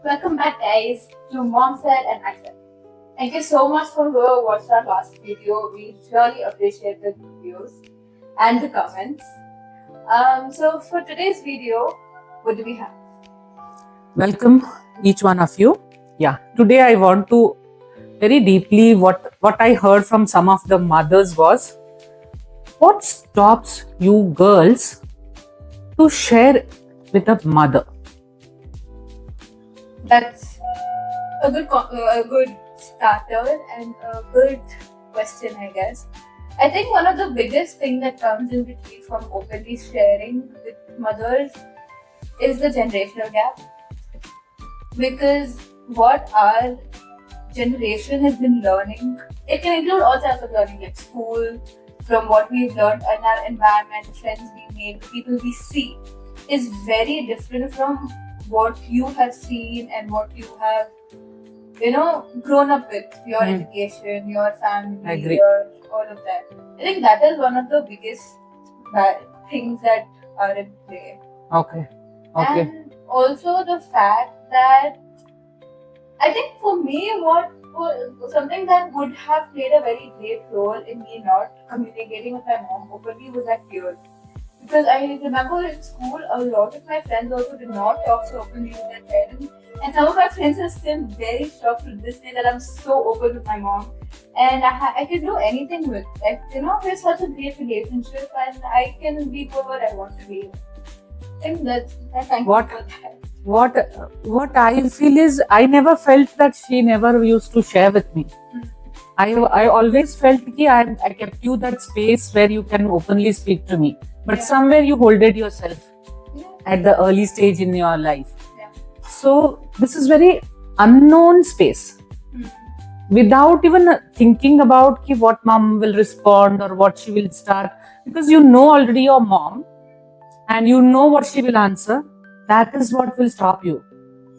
Welcome back, guys, to Mom Said and I Said. Thank you so much for whoever watched our last video. We really appreciate the views and the comments. So for today's video, what do we have? Welcome each one of you. Yeah, today I want to very deeply what I heard from some of the mothers was, what stops you girls to share with a mother? That's a good starter and a good question, I guess. I think one of the biggest thing that comes in between from openly sharing with mothers is the generational gap. Because what our generation has been learning, it can include all types of learning like school, from what we've learned in our environment, friends we made, people we see, is very different from what you have seen and what you have, grown up with, your education, your family, all of that. I think that is one of the biggest things that are in play. Okay. And also the fact that I think for me, something that would have played a very great role in me not communicating with my mom openly was that fear. Because I remember in school, a lot of my friends also did not talk so openly with their parents. And some of my friends are still very shocked to this day that I'm so open with my mom. And I can do anything with it. We're such a great relationship and I can be whoever I want to be. I think that's thank you for that. What I feel is I never felt that she never used to share with me. I always felt that I kept you that space where you can openly speak to me. But somewhere you hold it yourself at the early stage in your life. So this is very unknown space. Without even thinking about what mom will respond or what she will start. Because you know already your mom and you know what she will answer. That is what will stop you.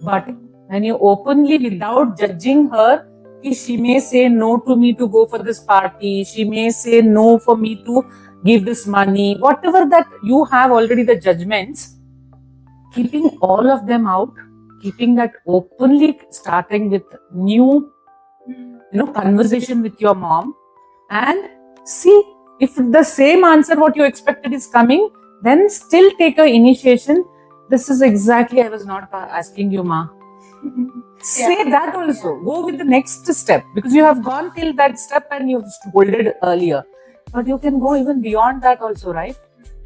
But when you openly, without judging her, she may say no to me to go for this party. She may say no for me to give this money. Whatever that you have already the judgments, keeping all of them out, keeping that openly, starting with new, conversation with your mom, and see if the same answer what you expected is coming, then still take an initiation. This is exactly I was not asking you, ma. Say that also. Go with the next step because you have gone till that step and you've scolded earlier. But you can go even beyond that also, right?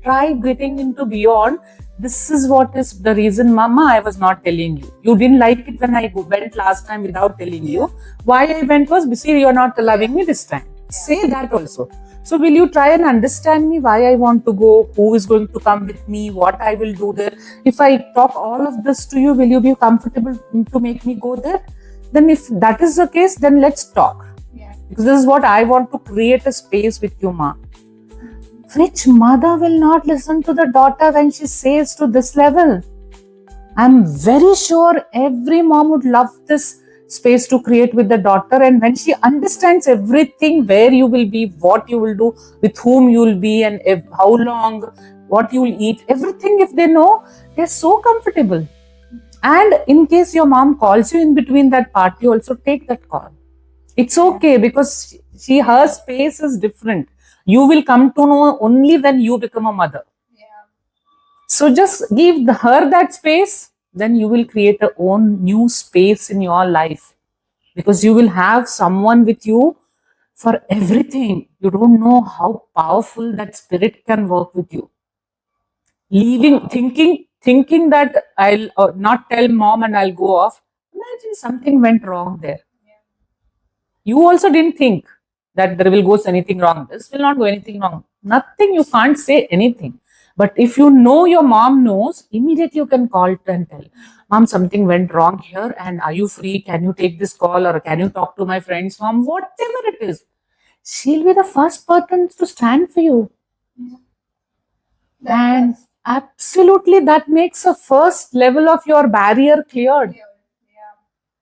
Try getting into beyond. This is what is the reason, Mama, I was not telling you. You didn't like it when I went last time without telling you. Why I went was, see, you're not loving me this time. Say that also. So will you try and understand me why I want to go, who is going to come with me, what I will do there. If I talk all of this to you, will you be comfortable to make me go there? Then if that is the case, then let's talk. Because this is what I want to create a space with you, ma. Which mother will not listen to the daughter when she says to this level? I'm very sure every mom would love this space to create with the daughter, and when she understands everything, where you will be, what you will do, with whom you will be, and how long, what you will eat, everything, if they know, they're so comfortable. And in case your mom calls you in between that party, also take that call. It's okay because her space is different. You will come to know only when you become a mother. So just give her that space, then you will create a own new space in your life because you will have someone with you for everything. You don't know how powerful that spirit can work with you. Thinking that I'll not tell mom and I'll go off. Imagine something went wrong there. You also didn't think that there will go anything wrong. This will not go anything wrong. Nothing, you can't say anything. But if you know your mom knows, immediately you can call and tell, Mom, something went wrong here and are you free? Can you take this call or can you talk to my friend's mom? Whatever it is. She'll be the first person to stand for you. And absolutely that makes a first level of your barrier cleared.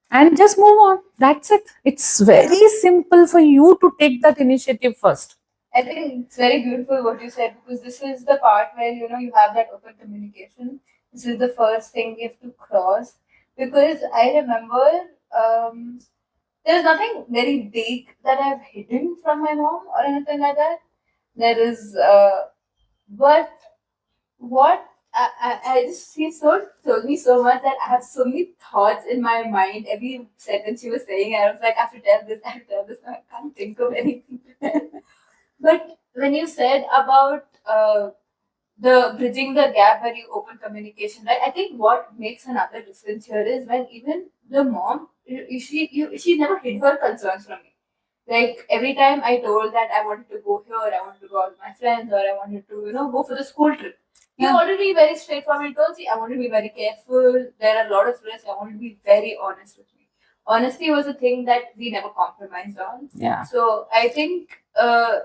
And just move on. That's it. It's very simple for you to take that initiative first. I think it's very beautiful what you said because this is the part where you have that open communication. This is the first thing we have to cross. because I remember there's nothing very big that I've hidden from my mom or anything like that. There is, but what I just she so told me so much that I have so many thoughts in my mind. Every sentence she was saying, I was like, I have to tell this, I have to tell this. I can't think of anything to tell. But when you said about the bridging the gap where you open communication, right? I think what makes another difference here is when even the mom, she never hid her concerns from me. Like every time I told that I wanted to go here, I wanted to go out with my friends, or I wanted to, go for the school trip. You Yeah. already very straightforward and told, see, I want to be very careful. There are a lot of risks. I want to be very honest with me. Honesty was a thing that we never compromised on. Yeah. So I think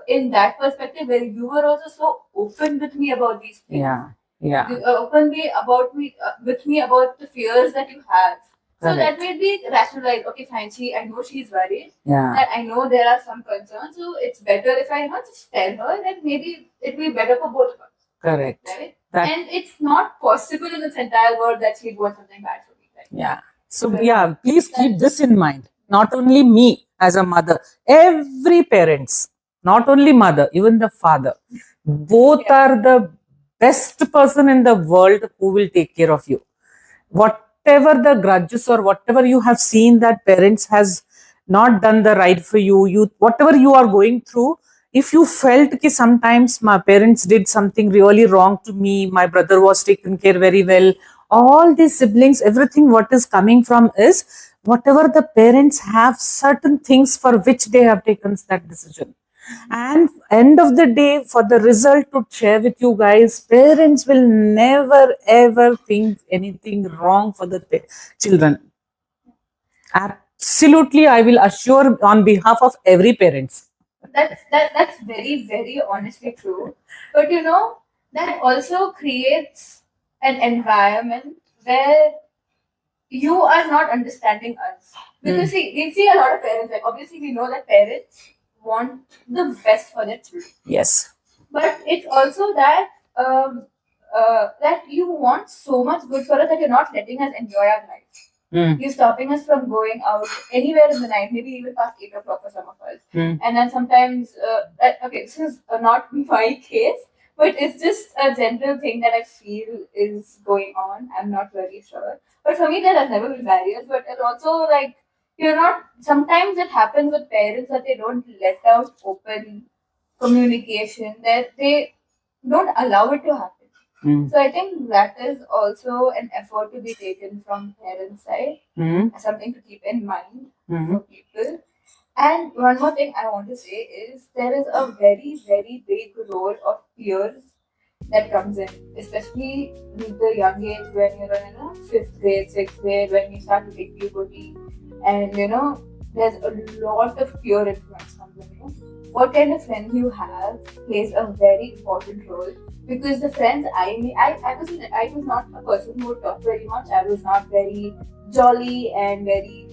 in that perspective, where you were also so open with me about these things. Yeah. Yeah. You openly about me with me about the fears that you have. So Correct. that made me rationalize. Okay, fine. I know she's worried. Yeah. That I know there are some concerns. So it's better if I not just tell her that maybe it will be better for both of us, Correct. right? That- And it's not possible in this entire world that she'd want something bad for me. Right? Yeah. So yeah, please keep this in mind. Not only me as a mother, every parents, not only mother, even the father, both are the best person in the world who will take care of you. Whatever the grudges or whatever you have seen that parents has not done the right for you, whatever you are going through, if you felt that sometimes my parents did something really wrong to me, my brother was taken care very well, all these siblings, everything what is coming from is whatever the parents have certain things for which they have taken that decision. And end of the day, for the result to share with you guys, parents will never ever think anything wrong for the children. Absolutely, I will assure on behalf of every parents. That's very, very honestly true. But that also creates an environment where you are not understanding us. Because see, we see a lot of parents, like obviously we know that parents want the best for their children. Yes. But it's also that that you want so much good for us that you're not letting us enjoy our life. You're stopping us from going out anywhere in the night, maybe even past 8 o'clock for some of us. And then sometimes, okay, this is not my case, but it's just a general thing that I feel is going on. I'm not very sure. But for me, there has never been barriers. But it's also like, sometimes it happens with parents that they don't let out open communication, that they don't allow it to happen. So I think that is also an effort to be taken from parents' side, something to keep in mind for people. And one more thing I want to say is there is a very, very big role of peers that comes in, especially with the young age when you're in 5th grade, 6th grade, when you start to take puberty. And there's a lot of peer influence comes in. What kind of friends you have plays a very important role, because the friends I was not a person who would talk very much. I was not very jolly and very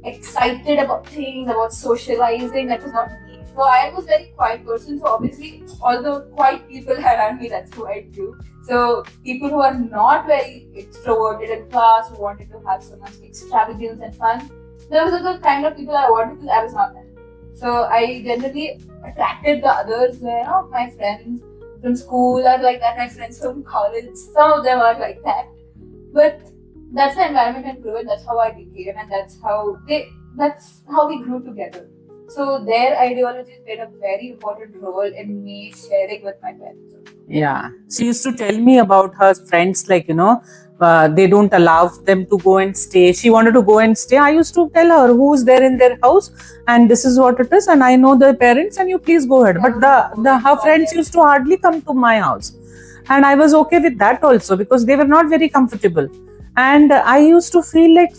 excited about things, about socializing. That was not me. So I was a very quiet person. So obviously, all the quiet people around me, that's who I do. So people who are not very extroverted in class, who wanted to have so much extravagance and fun, those are the kind of people I wanted, because I was not that. So I generally attracted the others. My friends from school are like that. My friends from college, some of them are like that. But that's the environment I grew in. That's how I became, and that's how we grew together. So their ideologies played a very important role in me sharing with my parents. Yeah, she used to tell me about her friends, like they don't allow them to go and stay. She wanted to go and stay. I used to tell her who's there in their house, and this is what it is, and I know the parents, and you please go ahead. But her friends used to hardly come to my house, and I was okay with that also, because they were not very comfortable, and I used to feel like,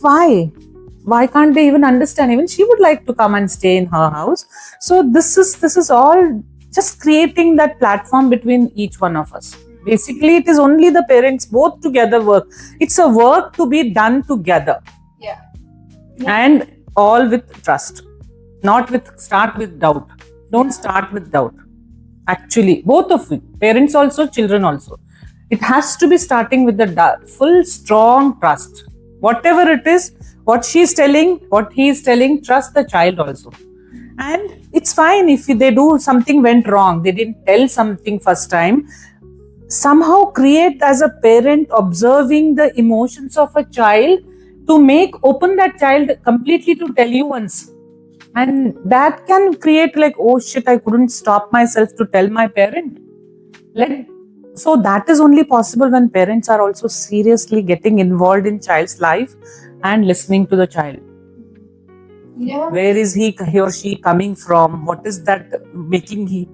why can't they even understand? Even she would like to come and stay in her house. So this is all just creating that platform between each one of us. Basically, it is only the parents both together work. It's a work to be done together. Yeah. And all with trust, not start with doubt. Don't start with doubt. Actually, both of you, parents also, children also. It has to be starting with the full strong trust. Whatever it is, what she's telling, what he's telling, trust the child also. And it's fine if they do something went wrong, they didn't tell something first time. Somehow create as a parent observing the emotions of a child to open that child completely to tell you once. And that can create like, oh shit, I couldn't stop myself to tell my parent. So that is only possible when parents are also seriously getting involved in child's life and listening to the child. Yeah. Where is he or she coming from? What is that making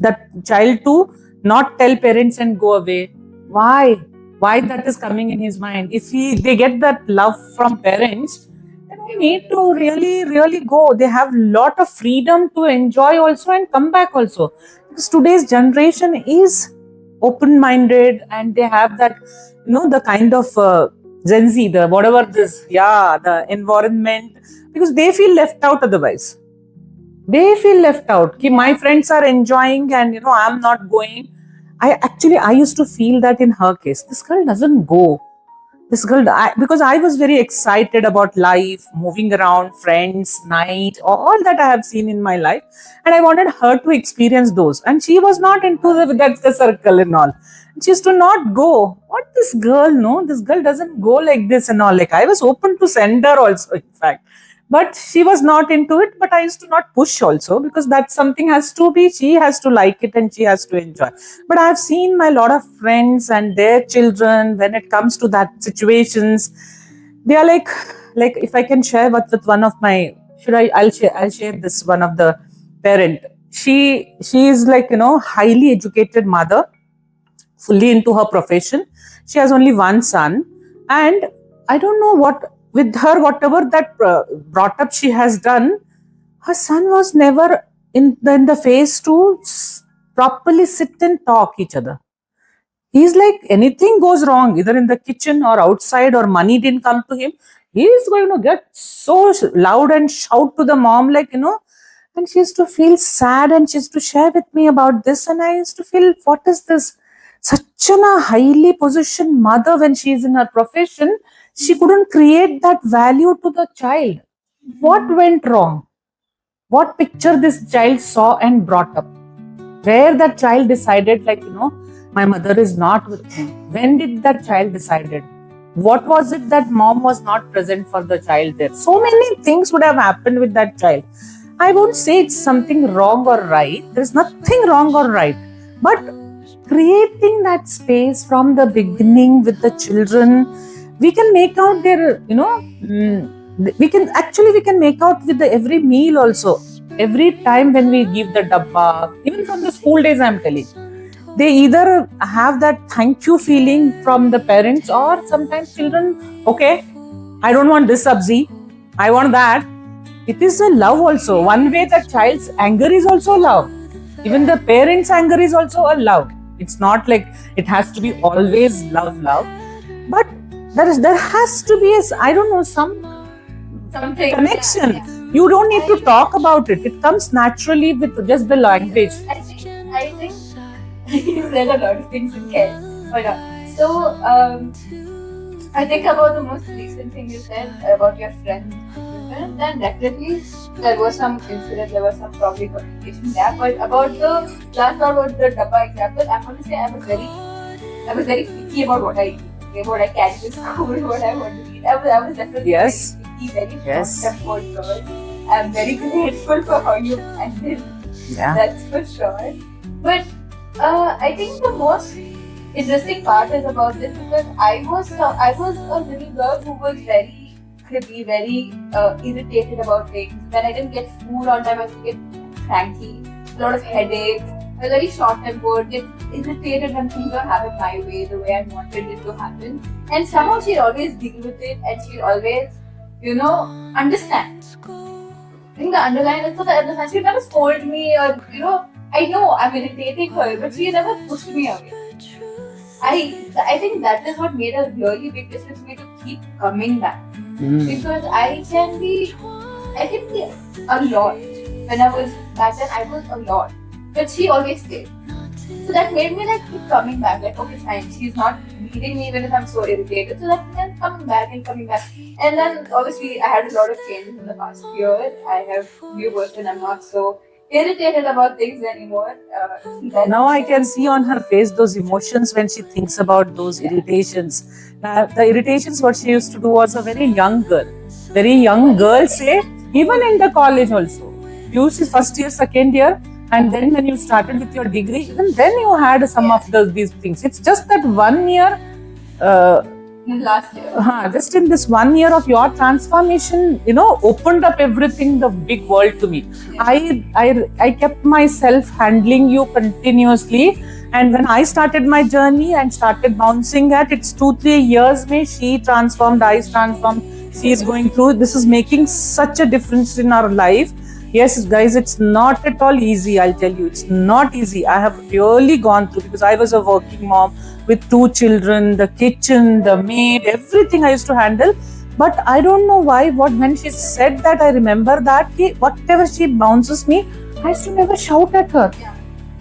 that child to not tell parents and go away? Why that is coming in his mind? If they get that love from parents, then we need to really go. They have lot of freedom to enjoy also and come back also. Because today's generation is open-minded and they have that, the kind of Gen Z, the environment, because they feel left out otherwise. They feel left out. My friends are enjoying and I'm not going. I used to feel that in her case. This girl doesn't go. Because I was very excited about life, moving around, friends, night, all that I have seen in my life. And I wanted her to experience those. And she was not into the circle and all. She used to not go. What this girl, no? This girl doesn't go like this and all. Like I was open to send her also, in fact. But she was not into it. But I used to not push also because that something has to be, she has to like it and she has to enjoy. But I've seen my lot of friends and their children, when it comes to that situations, they are like if I can share with one of my, I'll share this one of the parent. She is like, highly educated mother, fully into her profession. She has only one son. And I don't know what, with her, whatever that brought up she has done, her son was never in the phase to properly sit and talk each other. He's like, anything goes wrong, either in the kitchen or outside, or money didn't come to him, he is going to get so loud and shout to the mom, like, and she used to feel sad and she used to share with me about this. And I used to feel, what is this? Such a highly positioned mother, when she is in her profession, she couldn't create that value to the child. What went wrong? What picture this child saw and brought up? Where that child decided, like, my mother is not with me. When did that child decided? What was it that mom was not present for the child there? So many things would have happened with that child. I won't say it's something wrong or right. There's nothing wrong or right. But creating that space from the beginning with the children, we can make out their, we can make out with every meal also. Every time when we give the dabba, even from the school days, I'm telling, they either have that thank you feeling from the parents, or sometimes children, okay, I don't want this sabzi, I want that. It is a love also. One way the child's anger is also love. Even the parents' anger is also a love. It's not like it has to be always love. But there has to be something connection. Yeah. You don't need to talk about it. It comes naturally with just the language. I think you said a lot of things in care. So I think about the most recent thing you said about your friend. Then definitely there was some incident, there was some probably communication there. But about the last part about the dabba example, I'm going to say I was very picky about what I eat. Okay, what I carry to school, what I want to eat. I was definitely very picky, very short-tempered girl. I'm very grateful for how you handled. Yeah. That's for sure. But I think the most interesting part is about this, because I was a little girl who was very crippy, very irritated about things. When I didn't get food on time, I used to get cranky, a lot of headaches. I was very short-tempered, get irritated when things don't happen my way, the way I wanted it to happen. And somehow she'd always deal with it, and she'd always, understand. I think the underline is for the understand. She'd never scold me, or, I know I'm irritating her, but she never pushed me away. I think that is what made a really big difference for me to keep coming back. Because I can be a lot. When I was back then, I was a lot. But she always stayed. So that made me like keep coming back. Like, okay, fine, she's not beating me even if I'm so irritated. So that then coming back and coming back. And then obviously I had a lot of changes in the past year. I have new person. I'm not so irritated about things anymore. Now I can see on her face those emotions when she thinks about those irritations. The irritations what she used to do was a very young girl. Very young girl, say, even in the college also. You see first year, second year, and then when you started with your degree, even then you had some of these things. It's just that 1 year, last year. just in this 1 year of your transformation, opened up everything, the big world to me. I kept myself handling you continuously, and when I started my journey and started bouncing at, it's 2-3 years me, she transformed, I transformed, she is going through. This is making such a difference in our life. Yes, guys, it's not at all easy. I'll tell you, it's not easy. I have really gone through, because I was a working mom with 2 children, the kitchen, the maid, everything I used to handle. But I don't know why. When she said that, I remember that whatever she bounces me, I used to never shout at her. Yeah.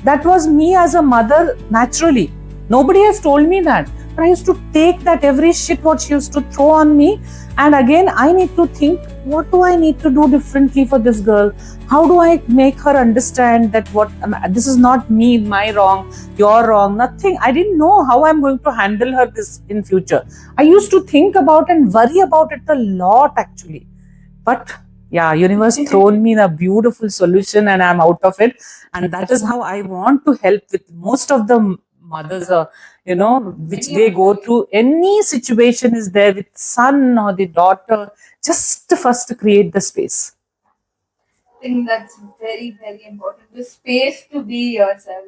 That was me as a mother naturally. Nobody has told me that. But I used to take that every shit what she used to throw on me. And again, I need to think, what do I need to do differently for this girl? How do I make her understand that this is not me, my wrong, your wrong, nothing. I didn't know how I'm going to handle her this in future. I used to think about and worry about it a lot actually. But yeah, universe thrown me a beautiful solution and I'm out of it. And that is how I want to help with most of the mothers, which they go through. Any situation is there with son or the daughter, just first to create the space. I think that's very, very important. The space to be yourself.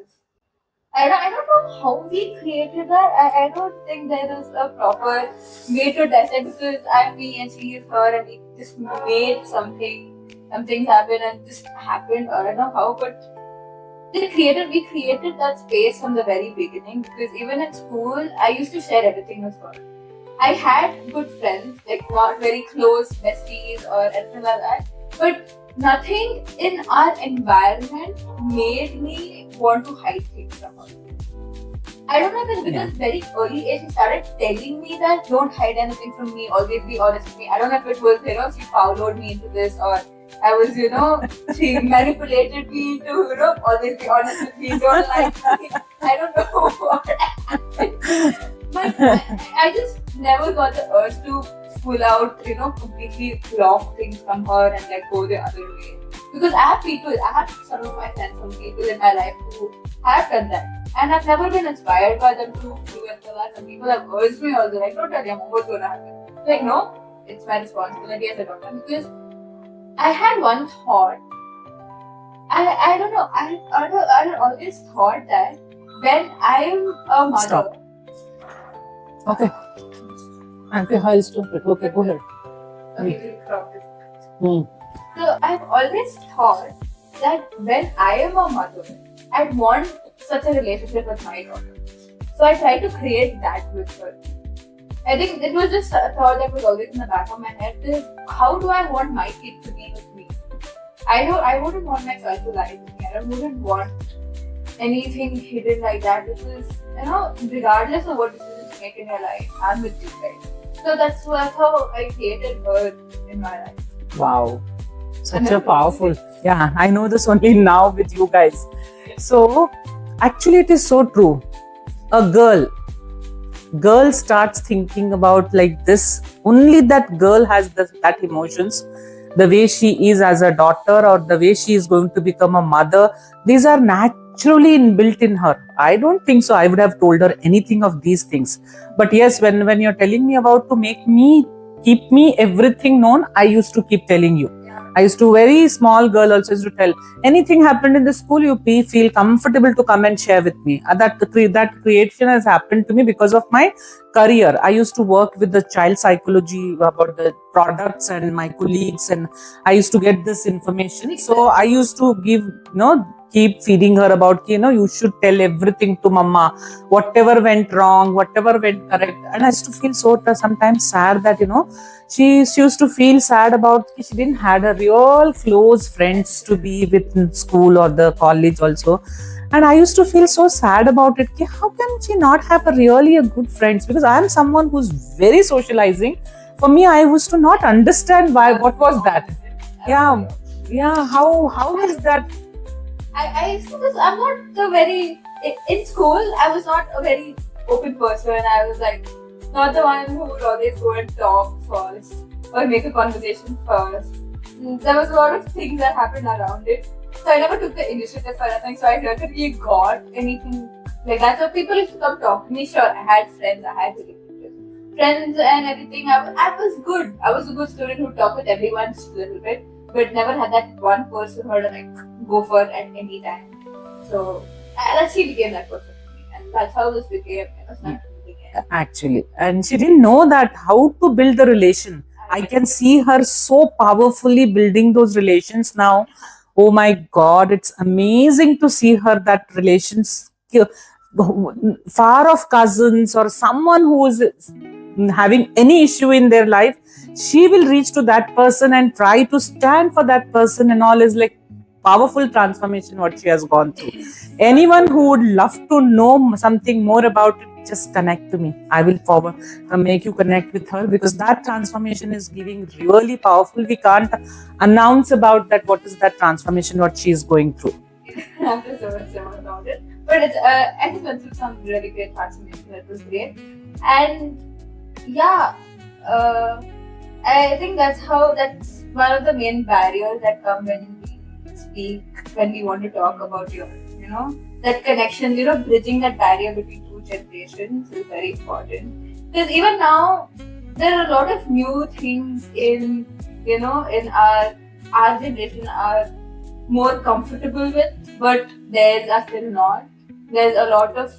I don't know how we created that. I don't think there is a proper way to dissect, because I'm me and she is her and we just made something happen and just happened. I don't know how, but we created that space from the very beginning, because even in school, I used to share everything with her. I had good friends, like not very close besties or anything like that, but nothing in our environment made me want to hide things from her. I don't know if it's because very early age she started telling me that don't hide anything from me, always be honest with me. I don't know if it was, she followed me into this, or I was, she manipulated me to, always be honest with me, don't lie to me. I don't know what happened. But I just never got the urge to pull out, completely block things from her and like go the other way. Because I have some of my friends, some people in my life who have done that. And I've never been inspired by them to do it. Some people have urged me also, like, don't tell your mom what's going to happen. Like, no, it's my responsibility as a doctor. Because I had one thought. I don't know. I always thought that when I'm a mother. Stop. Okay. I'll stop it. Okay, go ahead. Okay, So I've always thought that when I am a mother, I'd want such a relationship with my daughter. So I try to create that with her. I think it was just a thought that was always in the back of my head is, how do I want my kid to be with me? I wouldn't want my child to lie with me. I wouldn't want anything hidden like that, because, regardless of what decisions you make in your life, I'm with you guys. So that's how I created her in my life. Wow. Such a powerful. Yeah, I know this only now with you guys. So, actually it is so true. A girl starts thinking about like this, only that girl has that emotions, the way she is as a daughter or the way she is going to become a mother. These are naturally inbuilt in her. I don't think so I would have told her anything of these things. But yes, when you're telling me about to keep me everything known, I used to keep telling you. I used to, very small girl also used to tell, anything happened in the school, you feel comfortable to come and share with me. That creation has happened to me because of my career. I used to work with the child psychology about the products and my colleagues, and I used to get this information. So I used to give, keep feeding her about, you should tell everything to mama, whatever went wrong, whatever went correct. And I used to feel so sometimes sad that, she used to feel sad about she didn't had a real close friends to be with in school or the college also. And I used to feel so sad about it. Ki, how can she not have a good friends? Because I am someone who's very socializing. For me, I used to not understand why. What was that? Yeah, yeah. How is that? I used to just, I'm not the very, in school, I was not a very open person. I was like, not the one who would always go and talk first or make a conversation first. There was a lot of things that happened around it. So I never took the initiative for anything. So I never really got anything like that. So people used to come talk to me. Sure, I had friends, I had relationships, friends and everything. I was good. I was a good student who talked with everyone just a little bit, but never had that one person who I'd like go for at any time. So she became that person for me, and that's how this became. It was not Actually, and she didn't know that how to build the relation. I can see her so powerfully building those relations now. Oh my God, it's amazing to see her that relations far off cousins or someone who is having any issue in their life, she will reach to that person and try to stand for that person and all. Is like powerful transformation what she has gone through. Anyone who would love to know something more about it, just connect to me. I will make you connect with her, because that transformation is giving really powerful. We can't announce about that. What is that transformation? What she is going through? I'm just so much about it, but it's I just went through some really great transformation. That was great, and yeah, I think that's one of the main barriers that come when we speak, when we want to talk about that connection. Bridging that barrier between two generations is very important, because even now there are a lot of new things in our generation are more comfortable with, but theirs are still not. There's a lot of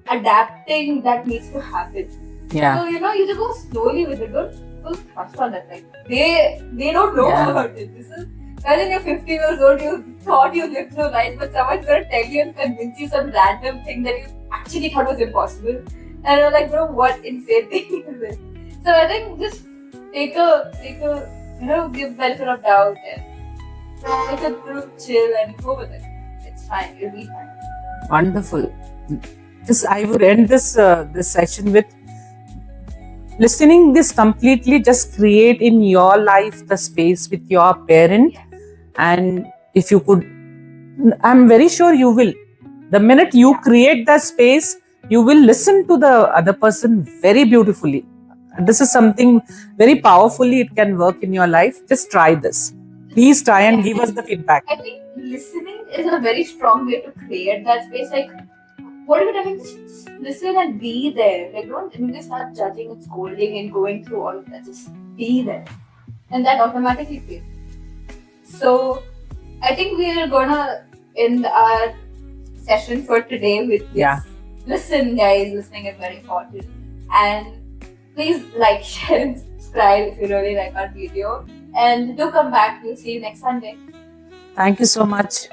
adapting that needs to happen. Yeah. So you just go slowly with it. Don't trust on it. Like they don't know about it. This is when you're 50 years old, you thought you lived through life, but someone's gonna tell you and convince you some random thing that you actually thought was impossible. And you're like, bro, what insane thing is this? So I think just take a give benefit of doubt and take a through, chill and go with it. It's fine. You'll be fine. Wonderful. I would end this session with listening this completely. Just create in your life the space with your parent, and if you could, I'm very sure you will. The minute you create that space, you will listen to the other person very beautifully. This is something very powerfully it can work in your life. Just try this. Please try and give us the feedback. I think listening is a very strong way to create that space. Like, what if I just listen and be there? Like, don't immediately start judging and scolding and going through all of that. Just be there, and that automatically feels. So, I think we are gonna end our session for today with this. Listen, guys. Listening is very important, and please like, share, and subscribe if you really like our video. And do come back. We'll see you next Sunday. Thank you so much.